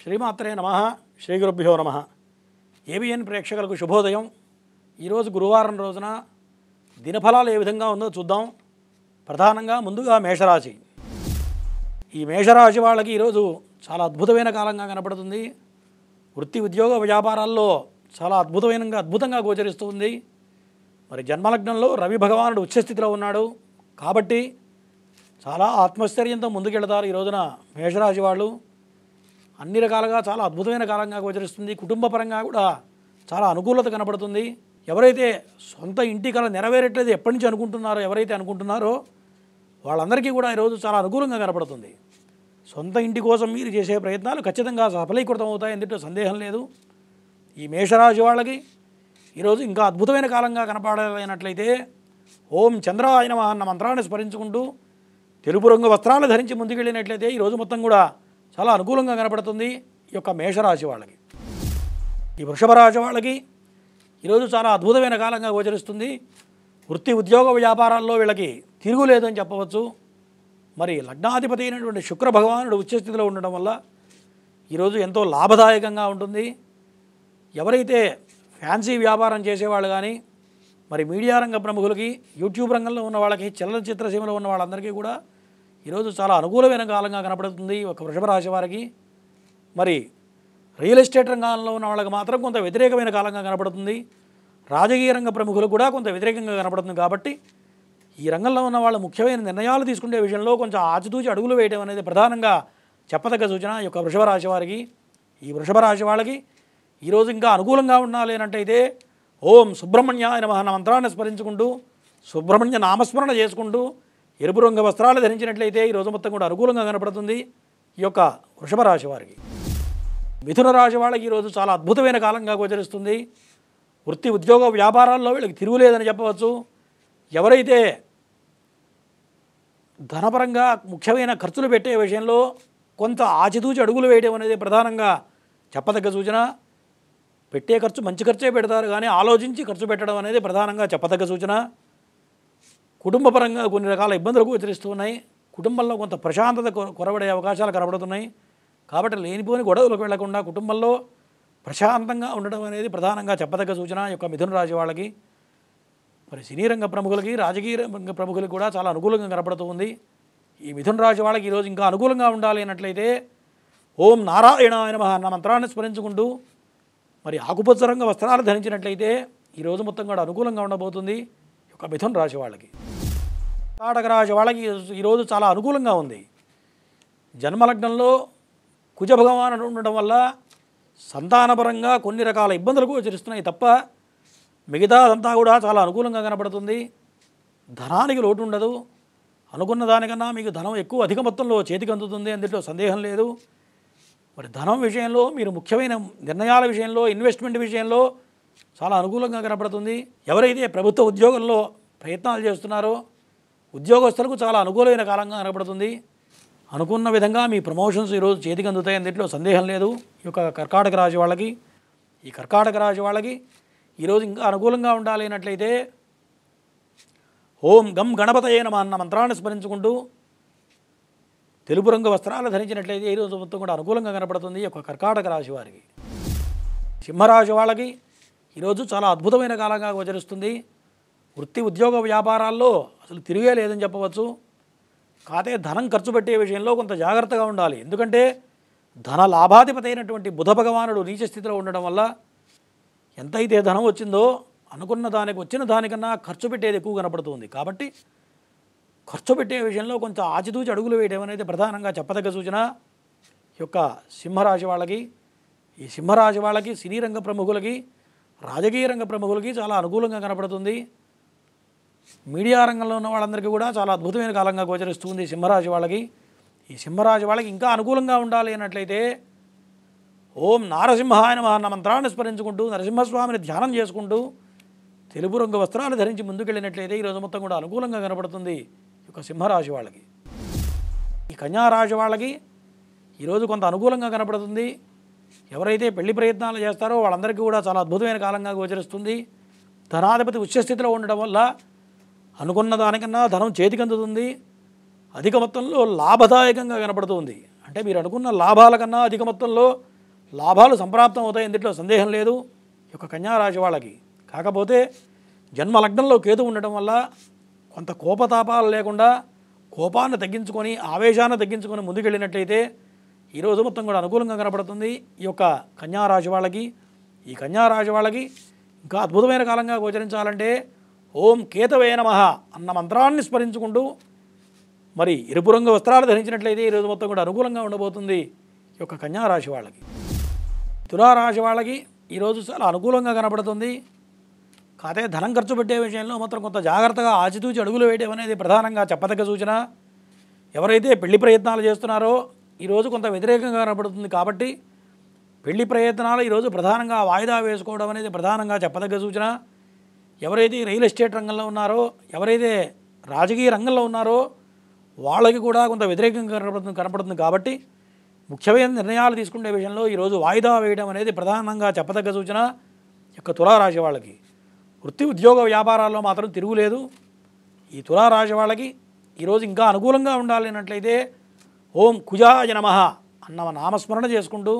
శ్రీమాత్రే నమః శ్రీ గురుభ్యో నమః ఏబిఎన్ ప్రేక్షకులకు శుభోదయం. ఈరోజు గురువారం రోజున దినఫలాలు ఏ విధంగా ఉందో చూద్దాం. ప్రధానంగా ముందుగా మేషరాశి. ఈ మేషరాశి వాళ్ళకి ఈరోజు చాలా అద్భుతమైన కాలంగా కనపడుతుంది. వృత్తి ఉద్యోగ వ్యాపారాల్లో చాలా అద్భుతంగా గోచరిస్తుంది. మరి జన్మలగ్నంలో రవి భగవానుడు ఉచ్చస్థితిలో ఉన్నాడు కాబట్టి చాలా ఆత్మస్థైర్యంతో ముందుకెళ్తారు. ఈ రోజున మేషరాశి వాళ్ళు అన్ని రకాలుగా చాలా అద్భుతమైన కాలంగా గోచరిస్తుంది. కుటుంబ పరంగా కూడా చాలా అనుకూలత కనపడుతుంది. ఎవరైతే సొంత ఇంటి కల నెరవేరట్లేదు ఎప్పటి నుంచి అనుకుంటున్నారో వాళ్ళందరికీ కూడా ఈరోజు చాలా అనుకూలంగా కనపడుతుంది. సొంత ఇంటి కోసం మీరు చేసే ప్రయత్నాలు ఖచ్చితంగా సఫలీకృతం అవుతాయి, ఎందుకంటే సందేహం లేదు. ఈ మేషరాశి వాళ్ళకి ఈరోజు ఇంకా అద్భుతమైన కాలంగా కనపడాలైనట్లయితే ఓం చంద్రాయ నమః అన్న మంత్రాన్ని స్మరించుకుంటూ తెలుపు రంగు వస్త్రాలు ధరించి ముందుకెళ్ళినట్లయితే ఈరోజు మొత్తం కూడా చాలా అనుకూలంగా కనపడుతుంది ఈ యొక్క మేషరాశి వాళ్ళకి. ఈ వృషభ రాశి వాళ్ళకి ఈరోజు చాలా అద్భుతమైన కాలంగా గోచరిస్తుంది. వృత్తి ఉద్యోగ వ్యాపారాల్లో వీళ్ళకి తిరుగులేదని చెప్పవచ్చు. మరి లగ్నాధిపతి అయినటువంటి శుక్ర భగవానుడు ఉచ్చస్థితిలో ఉండడం వల్ల ఈరోజు ఎంతో లాభదాయకంగా ఉంటుంది. ఎవరైతే ఫ్యాన్సీ వ్యాపారం చేసేవాళ్ళు కానీ, మరి మీడియా రంగ ప్రముఖులకి, యూట్యూబ్ రంగంలో ఉన్న వాళ్ళకి, చలనచిత్ర సీమలో ఉన్న వాళ్ళందరికీ కూడా ఈరోజు చాలా అనుకూలమైన కాలంగా కనపడుతుంది ఒక వృషభ రాశి వారికి. మరి రియల్ ఎస్టేట్ రంగంలో ఉన్న వాళ్ళకి మాత్రం కొంత వ్యతిరేకమైన కాలంగా కనపడుతుంది. రాజకీయ రంగ ప్రముఖులు కూడా కొంత వ్యతిరేకంగా కనపడుతుంది. కాబట్టి ఈ రంగంలో ఉన్న వాళ్ళు ముఖ్యమైన నిర్ణయాలు తీసుకునే విషయంలో కొంచెం ఆచితూచి అడుగులు వేయడం అనేది ప్రధానంగా చెప్పదగ్గ సూచన ఈ యొక్క వృషభ రాశి వారికి. ఈ వృషభ రాశి వాళ్ళకి ఈరోజు ఇంకా అనుకూలంగా ఉండాలి అనంటైతే ఓం సుబ్రహ్మణ్యాయ నమః అన్న మంత్రాన్ని స్మరించుకుంటూ సుబ్రహ్మణ్య నామస్మరణ చేసుకుంటూ ఎరుపు రంగు వస్త్రాలు ధరించినట్లయితే ఈరోజు మొత్తం కూడా అనుకూలంగా కనపడుతుంది ఈ యొక్క వృషభ రాశి వారికి. మిథున రాశి వాళ్ళకి ఈరోజు చాలా అద్భుతమైన కాలంగా గోచరిస్తుంది. వృత్తి ఉద్యోగ వ్యాపారాల్లో వీళ్ళకి తిరుగులేదని చెప్పవచ్చు. ఎవరైతే ధనపరంగా ముఖ్యమైన ఖర్చులు పెట్టే విషయంలో కొంత ఆచితూచి అడుగులు వేయడం అనేది ప్రధానంగా చెప్పదగ్గ సూచన. పెట్టే ఖర్చు మంచి ఖర్చే పెడతారు కానీ ఆలోచించి ఖర్చు పెట్టడం అనేది ప్రధానంగా చెప్పదగ్గ సూచన. కుటుంబపరంగా కొన్ని రకాల ఇబ్బందులు గోచరిస్తున్నాయి. కుటుంబంలో కొంత ప్రశాంతత కొరవడే అవకాశాలు కనబడుతున్నాయి. కాబట్టి లేనిపోని గొడవలకు వెళ్లకుండా కుటుంబంలో ప్రశాంతంగా ఉండడం అనేది ప్రధానంగా చెప్పదగ్గ సూచన ఈ యొక్క మిథున రాశి వాళ్ళకి. మరి సినీ రంగ ప్రముఖులకి, రాజకీయ రంగ ప్రముఖులకి కూడా చాలా అనుకూలంగా కనపడుతుంది. ఈ మిథున రాశి వాళ్ళకి ఈరోజు ఇంకా అనుకూలంగా ఉండాలి అన్నట్లయితే ఓం నారాయణాయ నమః అన్న మంత్రాన్ని స్మరించుకుంటూ మరి ఆకుపచ్చ రంగు వస్త్రాలు ధరించినట్లయితే ఈరోజు మొత్తం కూడా అనుకూలంగా ఉండబోతుంది ఈ యొక్క మిథున రాశి వాళ్ళకి. కర్కాటక రాశి వాళ్ళకి ఈరోజు చాలా అనుకూలంగా ఉంది. జన్మలగ్నంలో కుజ భగవానుడు ఉండడం వల్ల సంతానపరంగా కొన్ని రకాల ఇబ్బందులు గోచరిస్తున్నాయి తప్ప మిగతాదంతా కూడా చాలా అనుకూలంగా కనపడుతుంది. ధనానికి లోటు ఉండదు. అనుకున్న దానికన్నా మీకు ధనం అధిక మొత్తంలో చేతికి అందుతుంది, అందులో సందేహం లేదు. మరి ధనం విషయంలో మీరు ముఖ్యమైన నిర్ణయాల విషయంలో, ఇన్వెస్ట్మెంట్ విషయంలో చాలా అనుకూలంగా కనపడుతుంది. ఎవరైతే ప్రభుత్వ ఉద్యోగంలో ప్రయత్నాలు చేస్తున్నారో ఉద్యోగస్తులకు చాలా అనుకూలమైన కాలంగా కనపడుతుంది. అనుకున్న విధంగా మీ ప్రమోషన్స్ ఈరోజు చేతికి అందుతాయి, అందులో సందేహం లేదు. ఈ యొక్క కర్కాటక రాశి వాళ్ళకి ఈరోజు ఇంకా అనుకూలంగా ఉండాలి అన్నట్లయితే ఓం గం గణపతయే నమః అన్న మంత్రాన్ని స్మరించుకుంటూ తెలుపు రంగు వస్త్రాలు ధరించినట్లయితే ఈరోజు మొత్తం కూడా అనుకూలంగా కనపడుతుంది ఈ యొక్క కర్కాటక రాశి వారికి. సింహరాశి వాళ్ళకి ఈరోజు చాలా అద్భుతమైన కాలంగా గోచరిస్తుంది. వృత్తి ఉద్యోగ వ్యాపారాల్లో అసలు తిరిగే లేదని చెప్పవచ్చు. కాతే ధనం ఖర్చు పెట్టే విషయంలో కొంత జాగ్రత్తగా ఉండాలి. ఎందుకంటే ధన లాభాధిపతి అయినటువంటి బుధ భగవానుడు నీచ స్థితిలో ఉండడం వల్ల ఎంతైతే ధనం వచ్చిందో అనుకున్న వచ్చిన దానికన్నా ఖర్చు పెట్టేది ఎక్కువ కనపడుతుంది. కాబట్టి ఖర్చు పెట్టే విషయంలో కొంచెం ఆచితూచి అడుగులు వేయడం అనేది ప్రధానంగా చెప్పదగ్గ సూచన ఈ యొక్క సింహరాశి వాళ్ళకి. ఈ సింహరాశి వాళ్ళకి సినీ రంగ ప్రముఖులకి, రాజకీయ రంగ ప్రముఖులకి చాలా అనుకూలంగా కనపడుతుంది. మీడియా రంగంలో ఉన్న వాళ్ళందరికీ కూడా చాలా అద్భుతమైన కాలంగా గోచరిస్తుంది సింహరాశి వాళ్ళకి. ఈ సింహరాశి వాళ్ళకి ఇంకా అనుకూలంగా ఉండాలి అన్నట్లయితే ఓం నారసింహాయ నమః అన్న మంత్రాన్ని స్మరించుకుంటూ నరసింహస్వామిని ధ్యానం చేసుకుంటూ తెలుపు రంగు వస్త్రాలు ధరించి ముందుకెళ్ళినట్లయితే ఈరోజు మొత్తం కూడా అనుకూలంగా కనపడుతుంది ఈ యొక్క సింహరాశి వాళ్ళకి. ఈ కన్యారాశి వాళ్ళకి ఈరోజు కొంత అనుకూలంగా కనపడుతుంది. ఎవరైతే పెళ్లి ప్రయత్నాలు చేస్తారో వాళ్ళందరికీ కూడా చాలా అద్భుతమైన కాలంగా గోచరిస్తుంది. ధనాధిపతి ఉచ్చస్థితిలో ఉండడం వల్ల అనుకున్న దానికన్నా ధనం చేతికి అందుతుంది. అధిక మొత్తంలో లాభదాయకంగా కనపడుతుంది. అంటే మీరు అనుకున్న లాభాల కన్నా అధిక మొత్తంలో లాభాలు సంప్రాప్తం అవుతాయి, ఇందులో సందేహం లేదు ఈ యొక్క కన్యారాశి వాళ్ళకి. కాకపోతే జన్మలగ్నంలో కేతు ఉండటం వల్ల కొంత కోపతాపాలు లేకుండా కోపాన్ని తగ్గించుకొని ఆవేశాన్ని తగ్గించుకొని ముందుకెళ్ళినట్లయితే ఈరోజు మొత్తం కూడా అనుకూలంగా కనపడుతుంది ఈ యొక్క కన్యారాశి వాళ్ళకి. ఈ కన్యారాశి వాళ్ళకి ఇంకా అద్భుతమైన కాలంగా గోచరించాలంటే ఓం కేతవే నమః అన్న మంత్రాన్ని స్మరించుకుంటూ మరి ఎరుపు రంగు వస్త్రాలు ధరించినట్లయితే ఈరోజు మొత్తం కూడా అనుకూలంగా ఉండబోతుంది ఈ యొక్క కన్యారాశి వాళ్ళకి. తులారాశి వాళ్ళకి ఈరోజు చాలా అనుకూలంగా కనపడుతుంది. కాదే ధనం ఖర్చు పెట్టే విషయంలో మాత్రం కొంత జాగ్రత్తగా ఆచితూచి అడుగులు వేయడం అనేది ప్రధానంగా చెప్పదగ్గ సూచన. ఎవరైతే పెళ్లి ప్రయత్నాలు చేస్తున్నారో ఈరోజు కొంత వ్యతిరేకంగా కనపడుతుంది కాబట్టి పెళ్లి ప్రయత్నాలు ఈరోజు ప్రధానంగా వాయిదా వేసుకోవడం అనేది ప్రధానంగా చెప్పదగ్గ సూచన. ఎవరైతే రియల్ ఎస్టేట్ రంగంలో ఉన్నారో, ఎవరైతే రాజకీయ రంగంలో ఉన్నారో వాళ్ళకి కూడా కొంత వ్యతిరేకంగా కనపడుతుంది కాబట్టి ముఖ్యమైన నిర్ణయాలు తీసుకునే విషయంలో ఈరోజు వాయిదా వేయడం అనేది ప్రధానంగా చెప్పదగ్గ సూచన యొక్క తులారాశి వాళ్ళకి. వృత్తి ఉద్యోగ వ్యాపారాల్లో మాత్రం తిరుగులేదు. ఈ తులారాశి వాళ్ళకి ఈరోజు ఇంకా అనుకూలంగా ఉండాలి అన్నట్లయితే ఓం కుజాయ నమః అన్న నామస్మరణ చేసుకుంటూ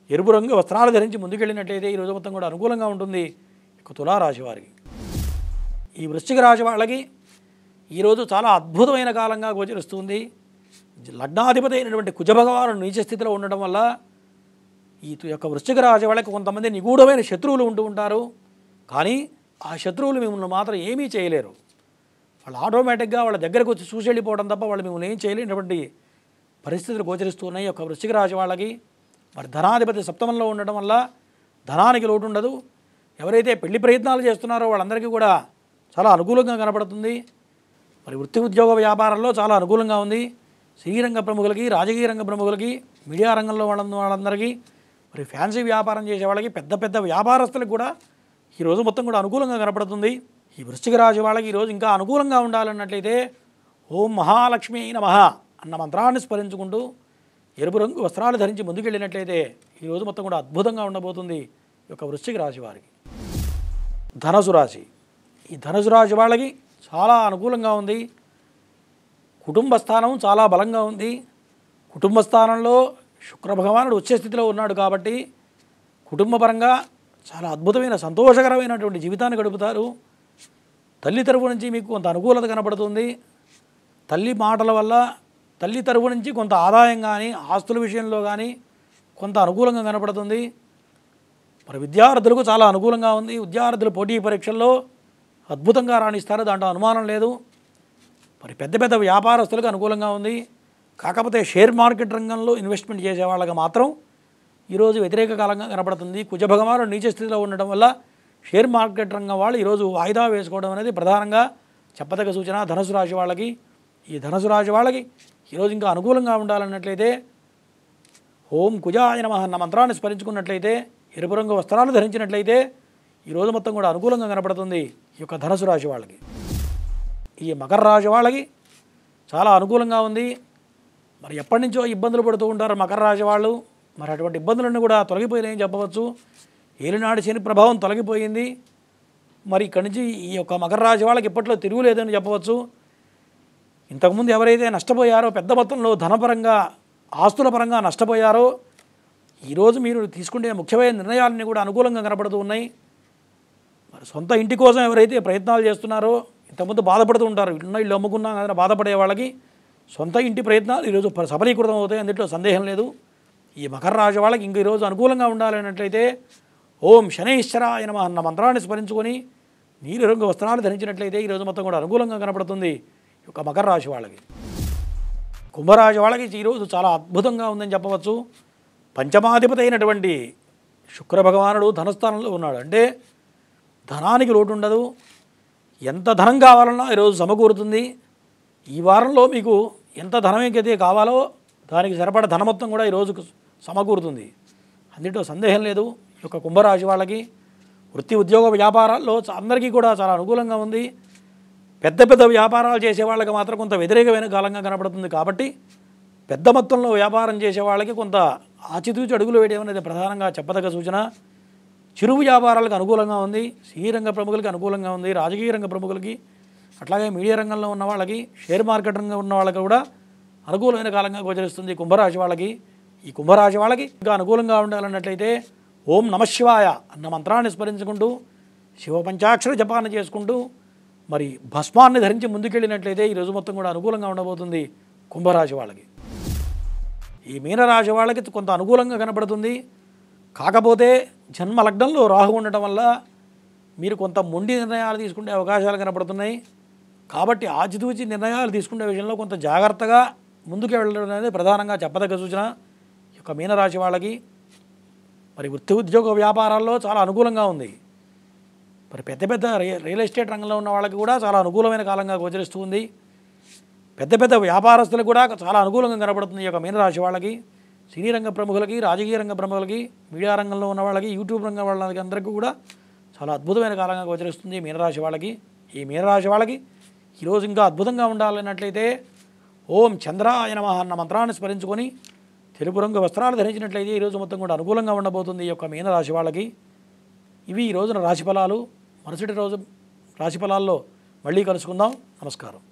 ఎరుపు రంగు వస్త్రాలు ధరించి ముందుకెళ్ళినట్లయితే ఈరోజు మొత్తం కూడా అనుకూలంగా ఉంటుంది ఇక తులారాశి వారికి. ఈ వృశ్చిక రాశి వాళ్ళకి ఈరోజు చాలా అద్భుతమైన కాలంగా గోచరిస్తుంది. లగ్నాధిపతి అయినటువంటి కుజభగవానుడు నీచ స్థితిలో ఉండడం వల్ల ఈ యొక్క వృశ్చిక రాశి వాళ్ళకి కొంతమంది నిగూఢమైన శత్రువులు ఉంటూ ఉంటారు. కానీ ఆ శత్రువులు మిమ్మల్ని మాత్రం ఏమీ చేయలేరు. వాళ్ళు ఆటోమేటిక్గా వాళ్ళ దగ్గరకు వచ్చి చూసి వెళ్ళిపోవడం తప్ప వాళ్ళు మిమ్మల్ని ఏం చేయలేనటువంటి పరిస్థితులు గోచరిస్తున్నాయి యొక్క వృశ్చిక రాశి వాళ్ళకి. మరి ధనాధిపతి సప్తమంలో ఉండడం వల్ల ధనానికి లోటు ఉండదు. ఎవరైతే పెళ్లి ప్రయత్నాలు చేస్తున్నారో వాళ్ళందరికీ కూడా చాలా అనుకూలంగా కనపడుతుంది. మరి వృత్తి ఉద్యోగ వ్యాపారంలో చాలా అనుకూలంగా ఉంది. శ్రీరంగ ప్రముఖులకి, రాజకీయ రంగ ప్రముఖులకి, మీడియా రంగంలో వాళ్ళందరికీ, మరి ఫ్యాన్సీ వ్యాపారం చేసే వాళ్ళకి, పెద్ద పెద్ద వ్యాపారస్తులకు కూడా ఈరోజు మొత్తం కూడా అనుకూలంగా కనపడుతుంది. ఈ వృశ్చిక రాశి వాళ్ళకి ఈరోజు ఇంకా అనుకూలంగా ఉండాలన్నట్లయితే ఓం మహాలక్ష్మి నమః అన్న మంత్రాన్ని స్మరించుకుంటూ ఎరుపు రంగు వస్త్రాలు ధరించి ముందుకెళ్ళినట్లయితే ఈరోజు మొత్తం కూడా అద్భుతంగా ఉండబోతుంది ఈ యొక్క వృశ్చిక రాశి వారికి. ధనుసు రాశి. ఈ ధనుసు రాశి వాళ్ళకి చాలా అనుకూలంగా ఉంది. కుటుంబ స్థానం చాలా బలంగా ఉంది. కుటుంబ స్థానంలో శుక్రభగవానుడు ఉచ్చ స్థితిలో ఉన్నాడు కాబట్టి కుటుంబపరంగా చాలా అద్భుతమైన సంతోషకరమైనటువంటి జీవితాన్ని గడుపుతారు. తల్లి తరపు నుంచి మీకు కొంత అనుకూలత కనపడుతుంది. తల్లి మాటల వల్ల తల్లి తరపు నుంచి కొంత ఆదాయం కానీ, ఆస్తుల విషయంలో కానీ కొంత అనుకూలంగా కనపడుతుంది. మరి విద్యార్థులకు చాలా అనుకూలంగా ఉంది. విద్యార్థులు పోటీ పరీక్షల్లో అద్భుతంగా రాణిస్తారు, దాంట్లో అనుమానం లేదు. మరి పెద్ద పెద్ద వ్యాపారస్తులకు అనుకూలంగా ఉంది. కాకపోతే షేర్ మార్కెట్ రంగంలో ఇన్వెస్ట్మెంట్ చేసే వాళ్ళకి మాత్రం ఈరోజు వ్యతిరేక కాలంగా కనపడుతుంది. కుజభగవానుడు నీచ స్థితిలో ఉండడం వల్ల షేర్ మార్కెట్ రంగం వాళ్ళు ఈరోజు వాయిదా వేసుకోవడం అనేది ప్రధానంగా చెప్పదగ్గ సూచన ధనుసు రాశి వాళ్ళకి. ఈ ధనుసు రాశి వాళ్ళకి ఈరోజు ఇంకా అనుకూలంగా ఉండాలన్నట్లయితే ఓం కుజాయ నమః అన్న మంత్రాన్ని స్మరించుకున్నట్లయితే, ఎరుపు రంగు వస్త్రాలు ధరించినట్లయితే ఈరోజు మొత్తం కూడా అనుకూలంగా కనపడుతుంది ఈ యొక్క ధనుసు రాశి వాళ్ళకి. ఈ మకర రాశి వాళ్ళకి చాలా అనుకూలంగా ఉంది. మరి ఎప్పటి నుంచో ఇబ్బందులు పడుతూ ఉంటారు మకర రాశి వాళ్ళు. మరి అటువంటి ఇబ్బందులన్నీ కూడా తొలగిపోయినాయని చెప్పవచ్చు. ఏలినాడు శని ప్రభావం తొలగిపోయింది. మరి ఇక్కడి నుంచి ఈ యొక్క మకర రాశి వాళ్ళకి ఇప్పట్లో తిరుగులేదని చెప్పవచ్చు. ఇంతకుముందు ఎవరైతే నష్టపోయారో, పెద్ద మొత్తంలో ధనపరంగా, ఆస్తుల పరంగా నష్టపోయారో, ఈరోజు మీరు తీసుకునే ముఖ్యమైన నిర్ణయాలన్నీ కూడా అనుకూలంగా కనపడుతూ ఉన్నాయి. మరి సొంత ఇంటి కోసం ఎవరైతే ప్రయత్నాలు చేస్తున్నారో, ఇంతకుముందు బాధపడుతూ ఉంటారు, ఇల్లు అమ్ముకున్నా కదా బాధపడే వాళ్ళకి సొంత ఇంటి ప్రయత్నాలు ఈరోజు సఫలీకృతం అవుతాయి, అందులో సందేహం లేదు. ఈ మకర రాశి వాళ్ళకి ఇంక ఈరోజు అనుకూలంగా ఉండాలన్నట్లయితే ఓం శనైశ్వరాయ నమః అన్న మంత్రాన్ని స్మరించుకొని నీలి రంగు వస్త్రాలు ధరించినట్లయితే ఈరోజు మొత్తం కూడా అనుకూలంగా కనపడుతుంది ఈ యొక్క మకర రాశి వాళ్ళకి. కుంభరాశి వాళ్ళకి ఈరోజు చాలా అద్భుతంగా ఉందని చెప్పవచ్చు. పంచమాధిపతి అయినటువంటి శుక్రభగవానుడు ధనస్థానంలో ఉన్నాడు. అంటే ధనానికి లోటు ఉండదు. ఎంత ధనం కావాలన్నా ఈరోజు సమకూరుతుంది. ఈ వారంలో మీకు ఎంత ధనం అయితే కావాలో దానికి సరిపడ ధన మొత్తం కూడా ఈరోజు సమకూరుతుంది, అందులో సందేహం లేదు. ఈ యొక్క కుంభరాశి వాళ్ళకి వృత్తి ఉద్యోగ వ్యాపారాల్లో అందరికీ కూడా చాలా అనుకూలంగా ఉంది. పెద్ద పెద్ద వ్యాపారాలు చేసే వాళ్ళకి మాత్రం కొంత వ్యతిరేకమైన కాలంగా కనపడుతుంది కాబట్టి పెద్ద మొత్తంలో వ్యాపారం చేసే వాళ్ళకి కొంత ఆచితూచి అడుగులు వేయడం అనేది ప్రధానంగా చెప్పదగ్గ సూచన. చిరు వ్యాపారాలకు అనుకూలంగా ఉంది. శ్రీరంగ ప్రముఖులకి అనుకూలంగా ఉంది. రాజకీయ రంగ ప్రముఖులకి, అట్లాగే మీడియా రంగంలో ఉన్న వాళ్ళకి, షేర్ మార్కెట్ రంగంలో ఉన్న వాళ్ళకి కూడా అనుకూలమైన కాలంగా గోచరిస్తుంది కుంభరాశి వాళ్ళకి. ఈ కుంభరాశి వాళ్ళకి ఇంకా అనుకూలంగా ఉండాలన్నట్లయితే ఓం నమశివాయ అన్న మంత్రాన్ని స్మరించుకుంటూ శివ పంచాక్షర జపాన్ని చేసుకుంటూ మరి భస్మాన్ని ధరించి ముందుకెళ్ళినట్లయితే ఈ రోజు మొత్తం కూడా అనుకూలంగా ఉండబోతుంది కుంభరాశి వాళ్ళకి. ఈ మీనరాశి వాళ్ళకి కొంత అనుకూలంగా కనపడుతుంది. కాకపోతే జన్మ లగ్నంలో రాహు ఉండటం వల్ల మీరు కొంత మొండి నిర్ణయాలు తీసుకునే అవకాశాలు కనపడుతున్నాయి. కాబట్టి ఆచితూచి నిర్ణయాలు తీసుకునే విషయంలో కొంత జాగ్రత్తగా ముందుకు వెళ్ళడం అనేది ప్రధానంగా చెప్పదగ్గ సూచన ఈ యొక్క మీనరాశి వాళ్ళకి. మరి వృత్తి ఉద్యోగ వ్యాపారాల్లో చాలా అనుకూలంగా ఉంది. మరి పెద్ద పెద్ద రియల్ ఎస్టేట్ రంగంలో ఉన్న వాళ్ళకి కూడా చాలా అనుకూలమైన కాలంగా గోచరిస్తూ ఉంది. పెద్ద పెద్ద వ్యాపారస్తులకు కూడా చాలా అనుకూలంగా కనపడుతుంది ఈ యొక్క మీనరాశి వాళ్ళకి. సినీ రంగ ప్రముఖులకి, రాజకీయ రంగ ప్రముఖులకి, మీడియా రంగంలో ఉన్న వాళ్ళకి, యూట్యూబ్ రంగం వాళ్ళకి అందరికీ కూడా చాలా అద్భుతమైన కాలంగా గోచరిస్తుంది మీనరాశి వాళ్ళకి. ఈ మీనరాశి వాళ్ళకి ఈరోజు ఇంకా అద్భుతంగా ఉండాలన్నట్లయితే ఓం చంద్రాయ నమః అన్న మంత్రాన్ని స్మరించుకొని తెలుపు రంగు వస్త్రాలు ధరించినట్లయితే ఈరోజు మొత్తం కూడా అనుకూలంగా ఉండబోతుంది ఈ యొక్క మీనరాశి వాళ్ళకి. ఇవి ఈ రోజున రాశిఫలాలు. మరుసటి రోజు రాశిఫలాల్లో మళ్ళీ కలుసుకుందాం. నమస్కారం.